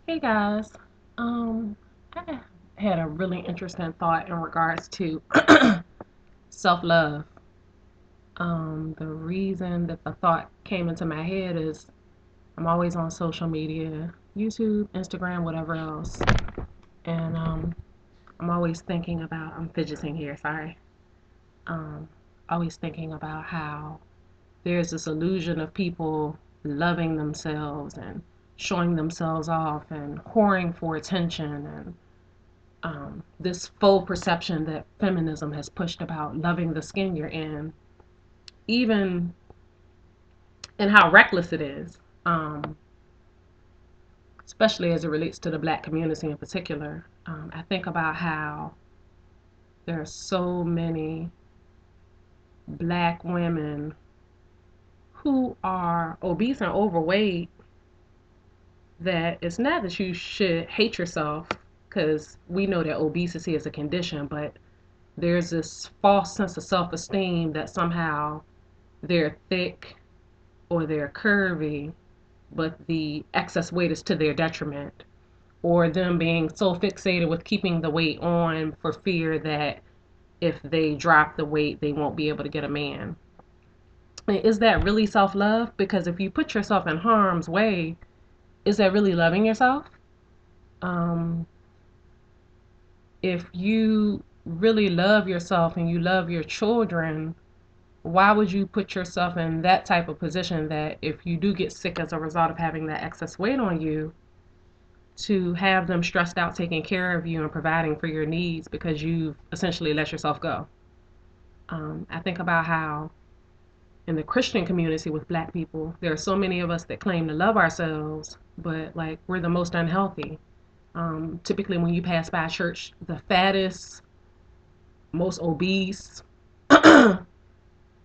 Hey guys, I had a really interesting thought in regards to self-love. The reason that the thought came into my head is I'm always on social media, YouTube, Instagram, whatever else, and I'm always thinking about. I'm fidgeting here, sorry. Um, Always thinking about how there's this illusion of people loving themselves and showing themselves off and whoring for attention and this faux perception that feminism has pushed about loving the skin you're in, even and how reckless it is, especially as it relates to the black community in particular. I think about how there are so many black women who are obese and overweight that it's not that you should hate yourself because we know that obesity is a condition, but there's this false sense of self-esteem that somehow they're thick or they're curvy, but the excess weight is to their detriment, or them being so fixated with keeping the weight on for fear that if they drop the weight, they won't be able to get a man. Is that really self love? Because if you put yourself in harm's way, is that really loving yourself? Um, if you really love yourself and you love your children, why would you put yourself in that type of position that if you do get sick as a result of having that excess weight on you, to have them stressed out taking care of you and providing for your needs because you've essentially let yourself go? I think about how in the Christian community with black people, there are so many of us that claim to love ourselves, but like we're the most unhealthy. Typically, when you pass by a church, the fattest, most obese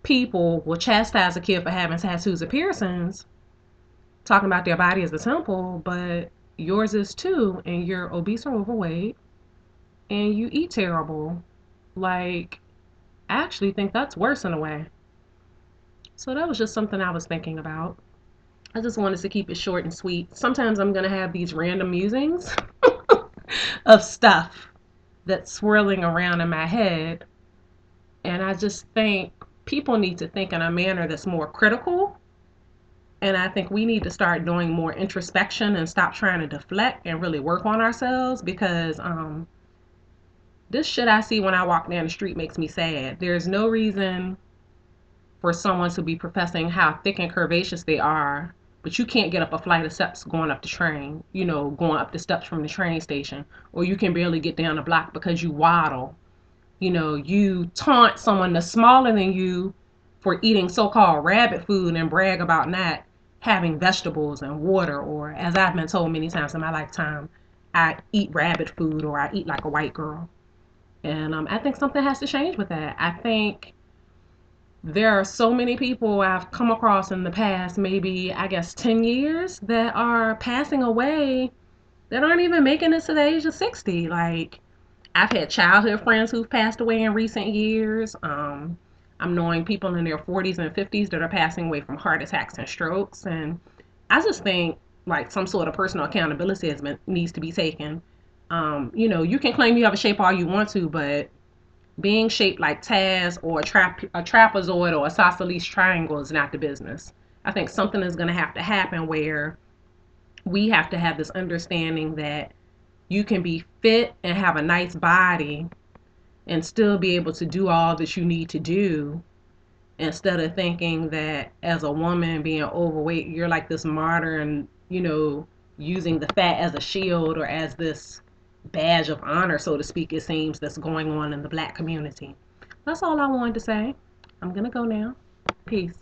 people will chastise a kid for having tattoos or piercings, talking about their body as a temple, but yours is too, and you're obese or overweight, and you eat terrible. Like, I actually think that's worse in a way. So that was just something I was thinking about. I just wanted to keep it short and sweet. Sometimes I'm going to have these random musings of stuff that's swirling around in my head, and I just think people need to think in a manner that's more critical. And I think we need to start doing more introspection and stop trying to deflect and really work on ourselves because this shit I see when I walk down the street makes me sad. There's no reason for someone to be professing how thick and curvaceous they are, but you can't get up a flight of steps going up the train, going up the steps from the train station, or you can barely get down the block because you waddle. You taunt someone that's smaller than you for eating so-called rabbit food and brag about not having vegetables and water, or as I've been told many times in my lifetime, I eat rabbit food or I eat like a white girl. And I think something has to change with that. I think there are so many people I've come across in the past, maybe I guess 10 years, that are passing away that aren't even making it to the age of 60. Like, I've had childhood friends who've passed away in recent years. I'm knowing people in their 40s and 50s that are passing away from heart attacks and strokes. And I just think like some sort of personal accountability needs to be taken. You can claim you have a shape all you want to, but being shaped like Taz or a trapezoid or a isosceles triangle is not the business. I think something is going to have to happen where we have to have this understanding that you can be fit and have a nice body and still be able to do all that you need to do, instead of thinking that as a woman being overweight, you're like this martyr and, using the fat as a shield or as this badge of honor, so to speak, it seems, that's going on in the black community. That's all I wanted to say. I'm going to go now. Peace.